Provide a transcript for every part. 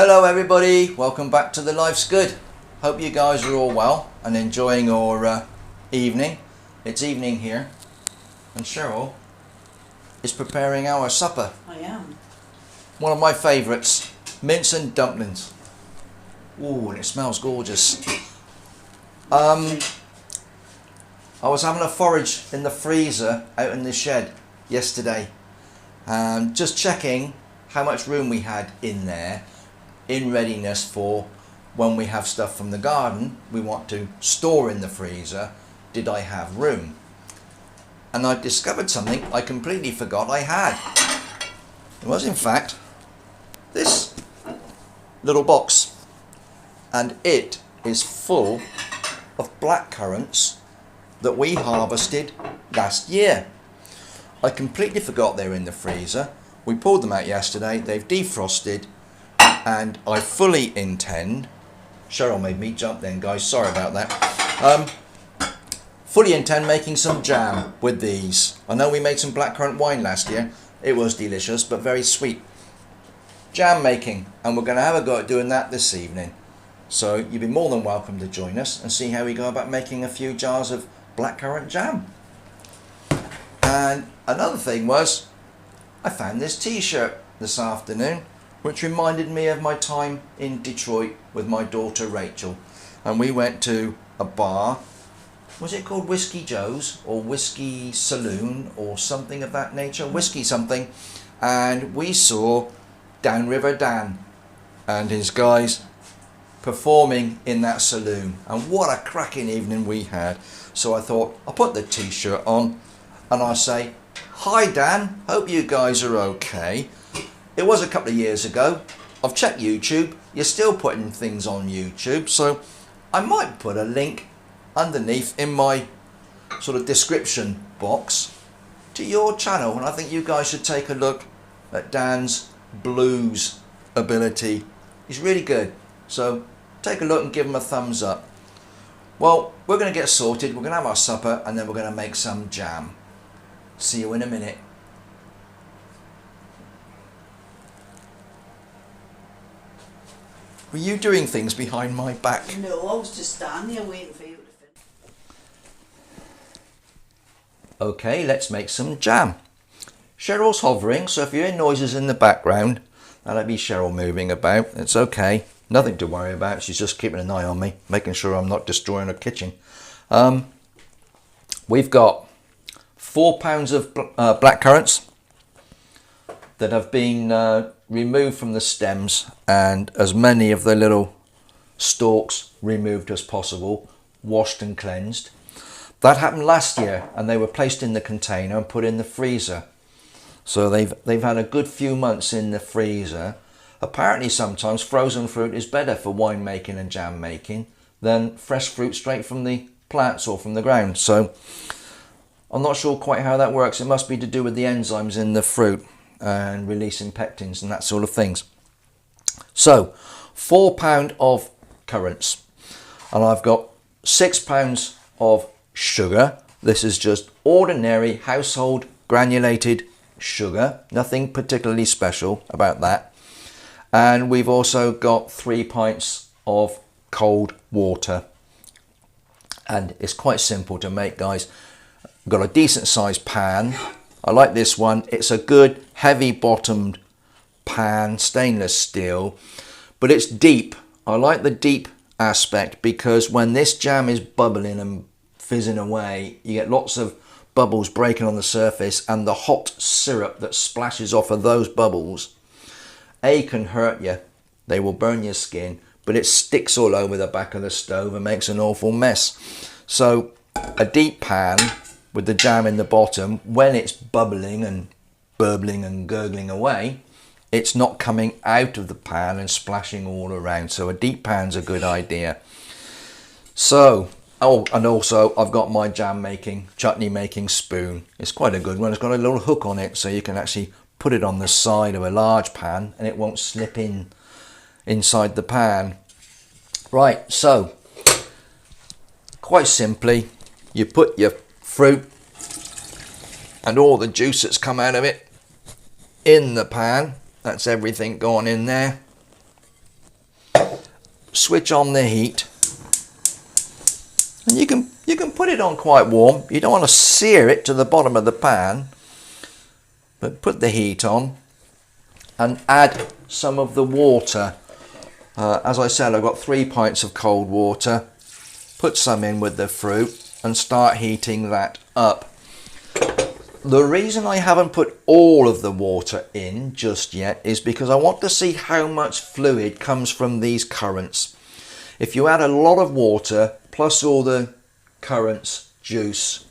Hello everybody, welcome back to the Life's Good. Hope you guys are all well and enjoying your evening. It's evening here and Cheryl is preparing our supper. I am. One of my favourites, mince and dumplings. Ooh, and it smells gorgeous. I was having a forage in the freezer out in the shed yesterday, just checking how much room we had in there in readiness for when we have stuff from the garden we want to store in the freezer. Did I have room? And I discovered something I completely forgot I had. It was in fact this little box, and it is full of blackcurrants that we harvested last year. I completely forgot they were in the freezer. We pulled them out yesterday, they've defrosted, and I fully intend, Cheryl made me jump then guys, sorry about that, fully intend making some jam with these. I know we made some blackcurrant wine last year, it was delicious but very sweet. Jam making, and we're going to have a go at doing that this evening. So you'd be more than welcome to join us and see how we go about making a few jars of blackcurrant jam. And another thing was, I found this t-shirt this afternoon which reminded me of my time in Detroit with my daughter Rachel, and we went to a bar. Was it called Whiskey Joe's or Whiskey Saloon or something of that nature? Whiskey something. And we saw Downriver Dan and his guys performing in that saloon, and what a cracking evening we had. So I thought I'll put the t-shirt on and I'll say, hi Dan, hope you guys are okay. It was a couple of years ago. I've checked YouTube, you're still putting things on YouTube, so I might put a link underneath in my sort of description box to your channel, and I think you guys should take a look at Dan's blues ability. He's really good, so take a look and give him a thumbs up. Well, we're going to get sorted, we're going to have our supper, and then we're going to make some jam. See you in a minute. Were you doing things behind my back? No, I was just standing there waiting for you to finish. Okay, let's make some jam. Cheryl's hovering, so if you hear noises in the background, that'll be Cheryl moving about. It's okay, nothing to worry about. She's just keeping an eye on me, making sure I'm not destroying her kitchen. We've got 4 pounds of blackcurrants that have been removed from the stems, and as many of the little stalks removed as possible, washed and cleansed. That happened last year, and they were placed in the container and put in the freezer. So they've had a good few months in the freezer. Apparently sometimes frozen fruit is better for wine making and jam making than fresh fruit straight from the plants or from the ground. So I'm not sure quite how that works. It must be to do with the enzymes in the fruit and releasing pectins and that sort of things. So 4 pound of currants, and I've got 6 pounds of sugar. This is just ordinary household granulated sugar, nothing particularly special about that. And we've also got 3 pints of cold water, and it's quite simple to make, guys. I've got a decent sized pan. I like this one. It's a good heavy bottomed pan, stainless steel, but it's deep. I like the deep aspect because when this jam is bubbling and fizzing away, you get lots of bubbles breaking on the surface, and the hot syrup that splashes off of those bubbles, A, can hurt you. They will burn your skin, but it sticks all over the back of the stove and makes an awful mess. So a deep pan with the jam in the bottom, when it's bubbling and burbling and gurgling away, it's not coming out of the pan and splashing all around. So a deep pan's a good idea. So, oh, and also I've got my jam making, chutney making spoon. It's quite a good one. It's got a little hook on it, so you can actually put it on the side of a large pan and it won't slip inside the pan. Right, so quite simply, you put your fruit and all the juice that's come out of it in the pan. That's everything gone in there. switch on the heat, and you can put it on quite warm. You don't want to sear it to the bottom of the pan, but put the heat on and add some of the water. As I said, I've got 3 pints of cold water. Put some in with the fruit and start heating that up. The reason I haven't put all of the water in just yet is because I want to see how much fluid comes from these currants. If you add a lot of water plus all the currants juice,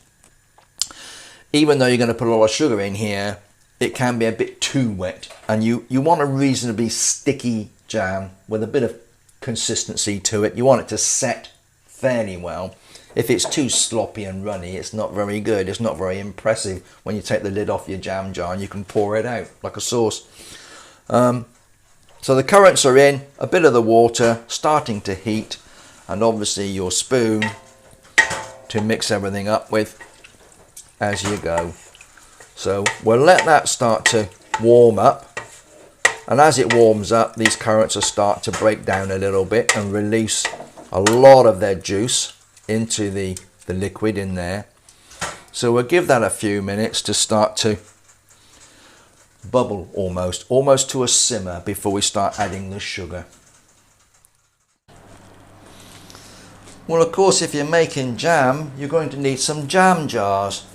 even though you're going to put a lot of sugar in here, it can be a bit too wet, and you want a reasonably sticky jam with a bit of consistency to it. You want it to set fairly well. If it's too sloppy and runny, it's not very good. It's not very impressive when you take the lid off your jam jar and you can pour it out like a sauce. So the currants are in, a bit of the water starting to heat, and obviously your spoon to mix everything up with as you go. So we'll let that start to warm up, and as it warms up, these currants will start to break down a little bit and release a lot of their juice into the liquid in there. So we'll give that a few minutes to start to bubble almost to a simmer before we start adding the sugar. Well, of course, if you're making jam, you're going to need some jam jars.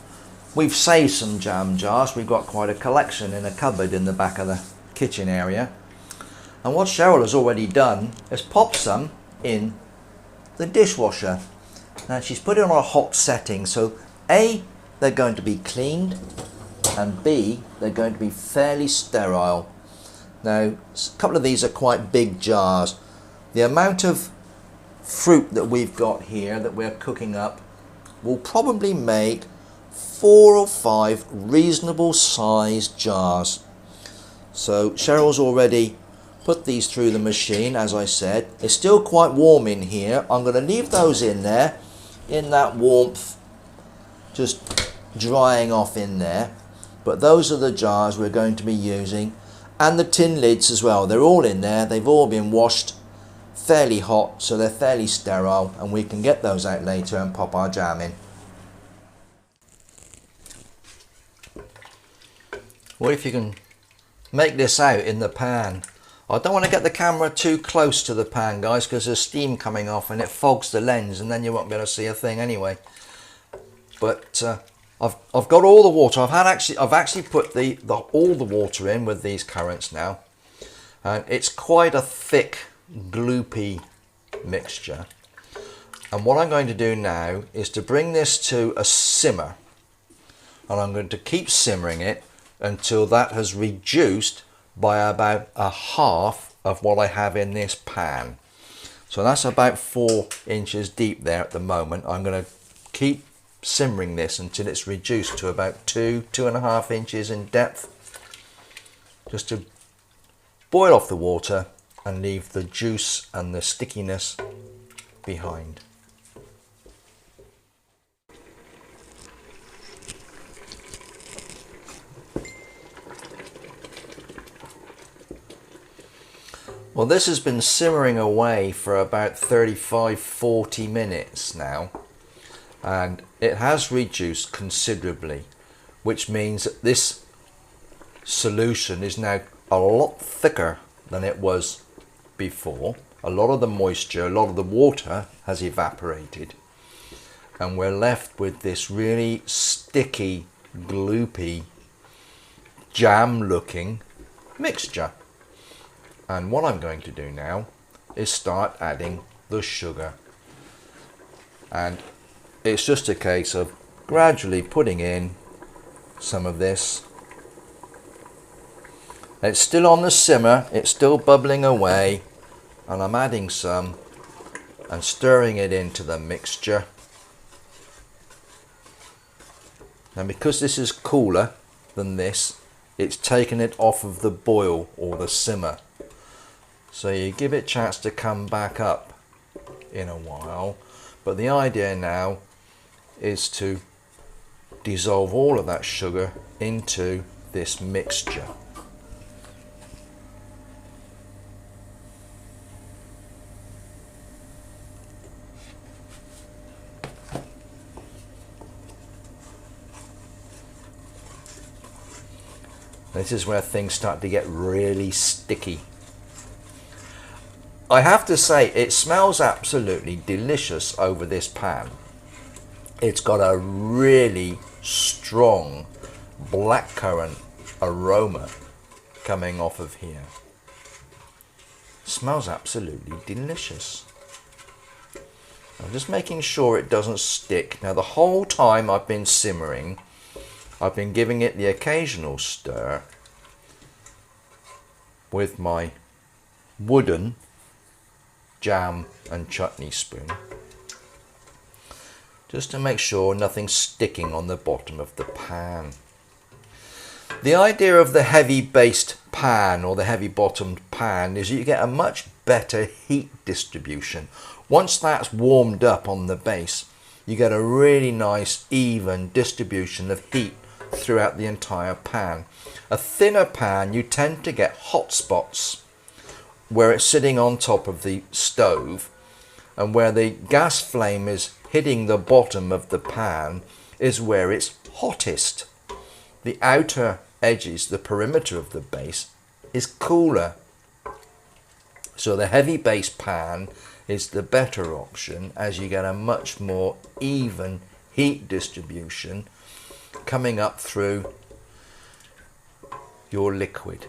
We've saved some jam jars. We've got quite a collection in a cupboard in the back of the kitchen area. And what Cheryl has already done is pop some in the dishwasher. Now she's put it on a hot setting, so A, they're going to be cleaned, and B, they're going to be fairly sterile. Now a couple of these are quite big jars. The amount of fruit that we've got here that we're cooking up will probably make 4 or 5 reasonable sized jars. So Cheryl's already put these through the machine. As I said, it's still quite warm in here. I'm going to leave those in there in that warmth, just drying off in there. But those are the jars we're going to be using, and the tin lids as well. They're all in there. They've all been washed, fairly hot, so they're fairly sterile, and we can get those out later and pop our jam in. Well, if you can make this out in the pan. I don't want to get the camera too close to the pan, guys, because there's steam coming off and it fogs the lens, and then you won't be able to see a thing anyway. But I've got all the water. I've actually put all the water in with these currants now, and it's quite a thick, gloopy mixture. And what I'm going to do now is to bring this to a simmer, and I'm going to keep simmering it until that has reduced by about a half of what I have in this pan. So that's about 4 inches deep there at the moment. I'm going to keep simmering this until it's reduced to about 2.5 inches in depth, just to boil off the water and leave the juice and the stickiness behind. Well, this has been simmering away for about 35-40 minutes now, and it has reduced considerably, which means that this solution is now a lot thicker than it was before. A lot of the moisture, a lot of the water has evaporated, and we're left with this really sticky, gloopy, jam-looking mixture. And what I'm going to do now is start adding the sugar. And it's just a case of gradually putting in some of this. It's still on the simmer, it's still bubbling away, and I'm adding some and stirring it into the mixture. And because this is cooler than this, it's taken it off of the boil or the simmer. So you give it a chance to come back up in a while. But the idea now is to dissolve all of that sugar into this mixture. This is where things start to get really sticky. I have to say, it smells absolutely delicious over this pan. It's got a really strong blackcurrant aroma coming off of here. Smells absolutely delicious. I'm just making sure it doesn't stick. Now, the whole time I've been simmering, I've been giving it the occasional stir with my wooden jam and chutney spoon, just to make sure nothing's sticking on the bottom of the pan. The idea of the heavy based pan or the heavy bottomed pan is you get a much better heat distribution. Once that's warmed up on the base, you get a really nice even distribution of heat throughout the entire pan. A thinner pan, you tend to get hot spots where it's sitting on top of the stove, and where the gas flame is hitting the bottom of the pan is where it's hottest. The outer edges, the perimeter of the base, is cooler. So the heavy base pan is the better option, as you get a much more even heat distribution coming up through your liquid.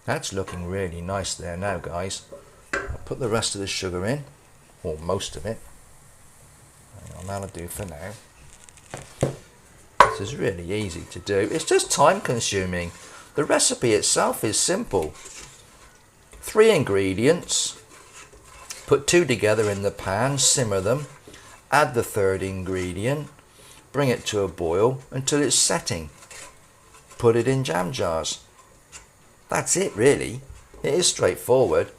That's looking really nice there now, guys. I'll put the rest of the sugar in, or most of it. That'll do for now. This is really easy to do. It's just time consuming. The recipe itself is simple. 3 ingredients. Put 2 together in the pan, simmer them. Add the 3rd ingredient. Bring it to a boil until it's setting. Put it in jam jars. That's it, really. It is straightforward.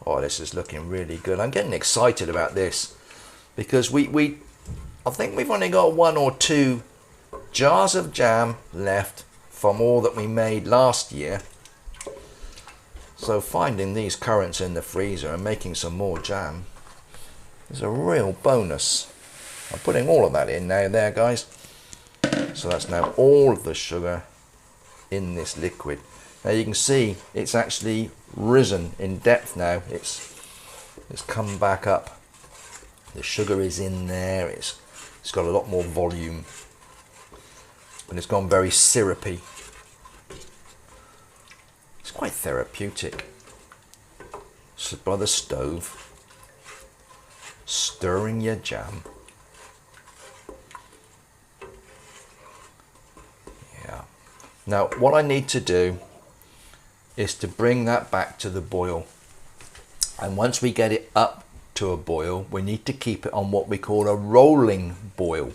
Oh, this is looking really good. I'm getting excited about this because I think we've only got 1 or 2 jars of jam left from all that we made last year. So finding these currants in the freezer and making some more jam is a real bonus. I'm putting all of that in now there, guys. So that's now all of the sugar in this liquid. Now you can see it's actually risen in depth now. It's come back up. The sugar is in there. It's got a lot more volume, and it's gone very syrupy. It's quite therapeutic. Sit by the stove, stirring your jam. Now what I need to do is to bring that back to the boil, and once we get it up to a boil, we need to keep it on what we call a rolling boil.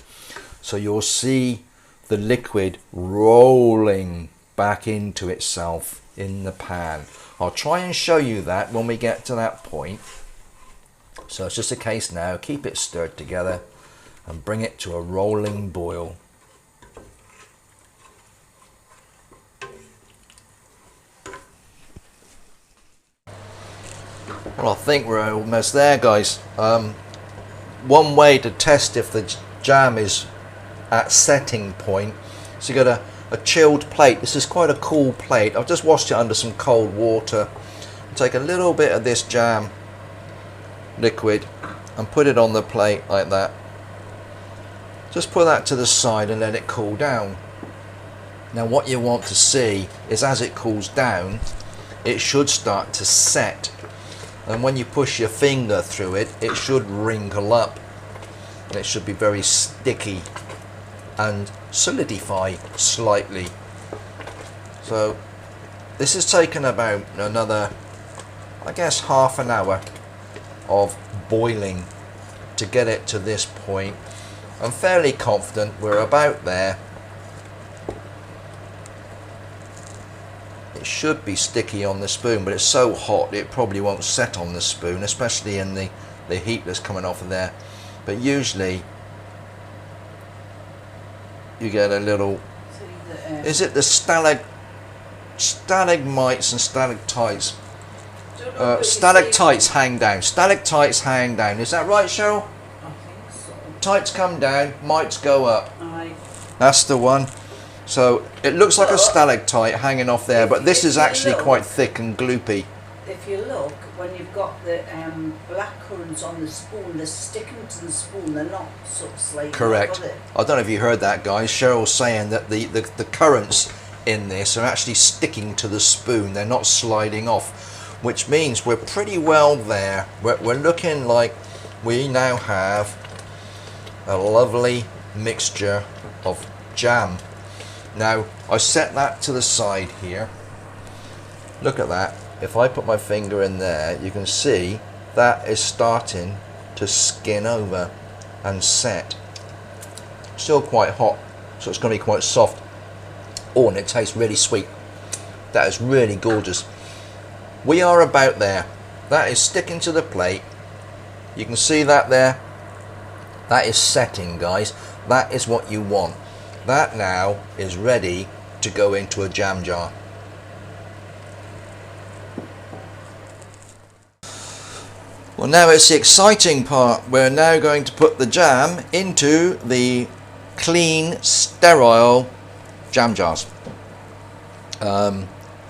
So you'll see the liquid rolling back into itself in the pan. I'll try and show you that when we get to that point. So it's just a case now, keep it stirred together and bring it to a rolling boil. Well, I think we're almost there, guys. One way to test if the jam is at setting point is you got a chilled plate. This is quite a cool plate. I've just washed it under some cold water. Take a little bit of this jam liquid and put it on the plate like that. Just put that to the side and let it cool down. Now what you want to see is as it cools down, it should start to set. And when you push your finger through it, it should wrinkle up. And it should be very sticky and solidify slightly. So this has taken about another, I guess, half an hour of boiling to get it to this point. I'm fairly confident we're about there. It should be sticky on the spoon, but it's so hot it probably won't set on the spoon, especially in the heat that's coming off of there. But usually you get a little, is it the stalagmites and stalactites? Stalactites hang down. Stalactites hang down. Is that right, Cheryl? I think so. tights come down, mites go up. Aye. That's the one. So it looks like a stalactite hanging off there, but this is actually quite thick and gloopy. If you look, when you've got the blackcurrants on the spoon, they're sticking to the spoon, they're not sort of sliding. Correct. I don't know if you heard that, guys. Cheryl's saying that the currants in this are actually sticking to the spoon. They're not sliding off, which means we're pretty well there. We're looking like we now have a lovely mixture of jam. Now, I set that to the side here. Look at that. If I put my finger in there, you can see that is starting to skin over and set. Still quite hot, so it's going to be quite soft. Oh, and it tastes really sweet. That is really gorgeous. We are about there. That is sticking to the plate. You can see that there. That is setting, guys. That is what you want. That now is ready to go into a jam jar. Well, now it's the exciting part. We're now going to put the jam into the clean, sterile jam jars.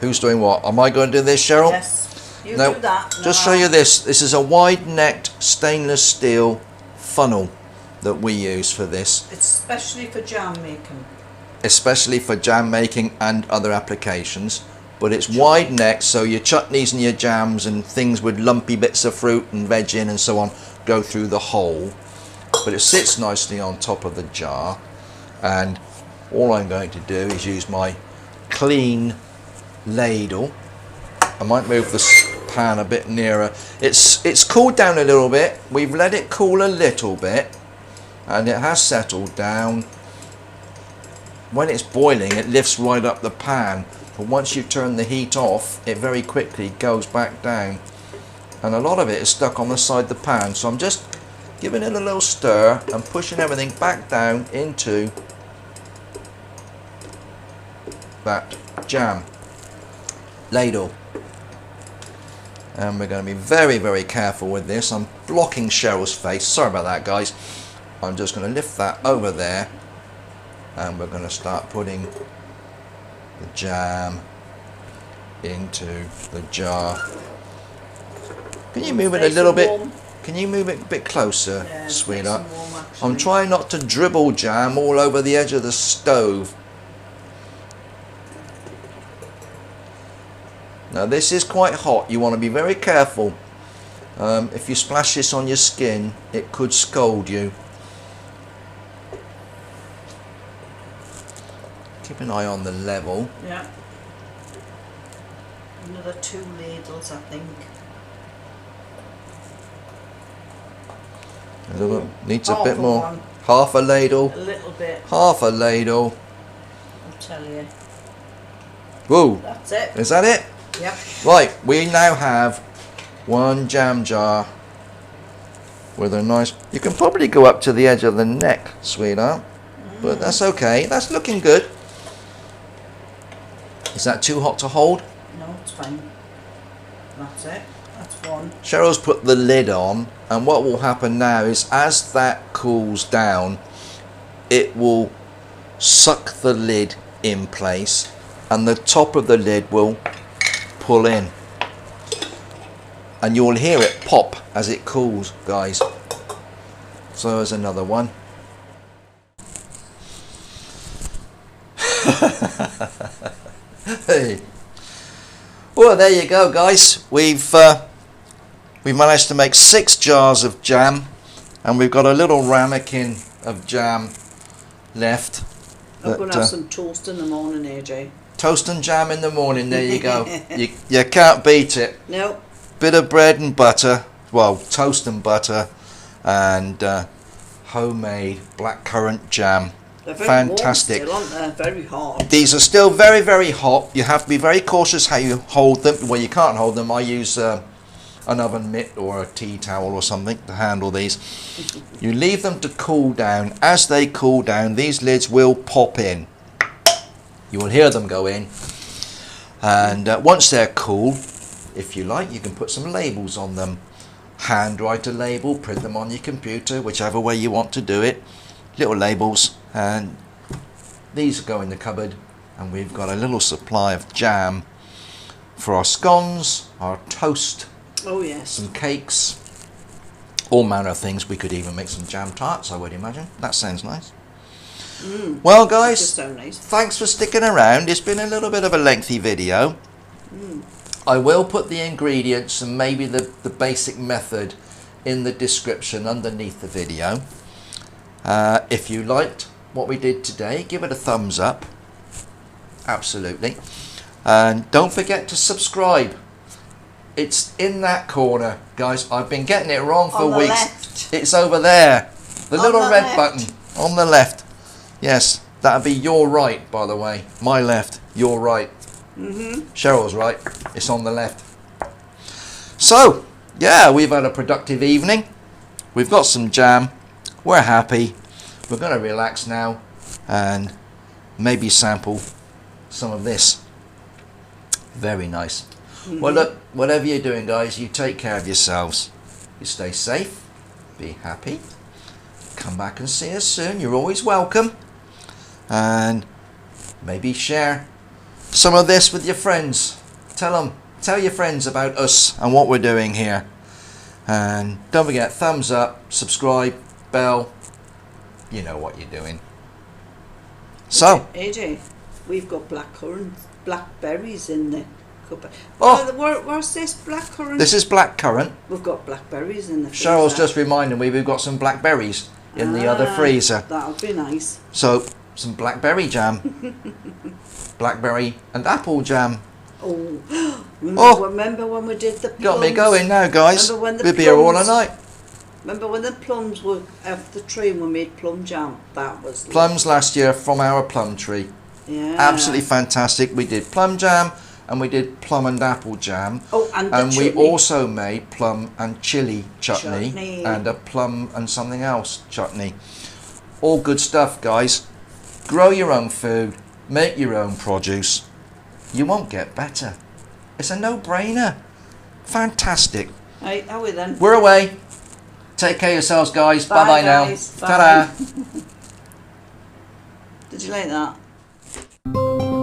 Who's doing what? Am I going to do this, Cheryl? Yes, you No, do that. just show you this. This is a wide-necked stainless steel funnel that we use for this. It's especially for jam making. Especially for jam making and other applications. But it's wide necked, so your chutneys and your jams and things with lumpy bits of fruit and veg in and so on go through the hole. But it sits nicely on top of the jar, and all I'm going to do is use my clean ladle. I might move the pan a bit nearer. It's cooled down a little bit. We've let it cool a little bit, and it has settled down. When it's boiling, it lifts right up the pan. But once you turn the heat off, it very quickly goes back down, and a lot of it is stuck on the side of the pan. So I'm just giving it a little stir and pushing everything back down into that jam ladle. And we're going to be very, very careful with this. I'm blocking Cheryl's face. Sorry about that, guys. I'm just going to lift that over there, and we're going to start putting the jam into the jar. Can you move it a little bit? Can you move it a bit closer, sweetheart? I'm trying not to dribble jam all over the edge of the stove. Now this is quite hot. You want to be very careful. If you splash this on your skin, it could scald you. Keep an eye on the level. Yeah. Another 2 ladles, I think. Needs a bit more. Half a ladle. A little bit. Half a ladle. I'll tell you. Whoa. That's it. Is that it? Yep. Right, we now have one jam jar with a nice... You can probably go up to the edge of the neck, sweetheart. But that's okay. That's looking good. Is that too hot to hold? No, it's fine. That's it. That's one. Cheryl's put the lid on, and what will happen now is as that cools down, it will suck the lid in place, and the top of the lid will pull in. And you'll hear it pop as it cools, guys. So there's another one. Hey. Well, there you go, guys. We've managed to make 6 jars of jam, and we've got a little ramekin of jam left. I'm going to have some toast in the morning, AJ. Toast and jam in the morning. There you go. you can't beat it. No. Bit of bread and butter. Well, toast and butter, and homemade blackcurrant jam. They're very Fantastic. warm still, aren't they? Very hot. These are still very, very hot. You have to be very cautious how you hold them. Well, you can't hold them. I use an oven mitt or a tea towel or something to handle these. You leave them to cool down. As they cool down, these lids will pop in. You will hear them go in. And once they're cool, if you like, you can put some labels on them. handwrite a label, print them on your computer, whichever way you want to do it. Little labels, and these go in the cupboard. And we've got a little supply of jam for our scones, our toast, Oh yes. some cakes, all manner of things. We could even make some jam tarts, I would imagine. That sounds nice. Well guys, Just so nice. thanks for sticking around. It's been a little bit of a lengthy video. I will put the ingredients and maybe the basic method in the description underneath the video. If you liked what we did today, give it a thumbs up. Absolutely. And don't forget to subscribe. It's in that corner, guys. I've been getting it wrong for On the weeks. left. It's over there. The On little the red left. button on the left. Yes, that'd be your right, by the way. My left, your right. Cheryl's right. It's on the left. So, yeah, we've had a productive evening. We've got some jam. We're happy. We're going to relax now and maybe sample some of this. Very nice. Well, look, whatever you're doing, guys, you take care of yourselves. You stay safe. Be happy. Come back and see us soon. You're always welcome. And maybe share some of this with your friends. Tell your friends about us and what we're doing here. And don't forget, thumbs up, subscribe, bell. You know what you're doing. So, AJ, we've got blackberries in the cupboard. Oh. What's this blackcurrant? this is blackcurrant. We've got blackberries in the freezer. Cheryl's just reminding me we've got some blackberries in the other freezer. That'll be nice. So, some blackberry jam. Blackberry and apple jam. Oh, Oh. remember when we did the plums? Got me going now, guys. Remember when the We'll be here all plums- night. Remember when the plums were off the tree and we made plum jam? That was Plums last year from our plum tree. Yeah. Absolutely fantastic. We did plum jam and we did plum and apple jam. Oh, and the And we chutney. also made plum and chili chutney, Chutney. and a plum and something else chutney. All good stuff, guys. Grow your own food, make your own produce. You won't get better. It's a no-brainer. Fantastic. Right, how are we then? We're away. Take care of yourselves, guys. Bye, Bye-bye now. guys. Bye. Ta-da. Did you like that?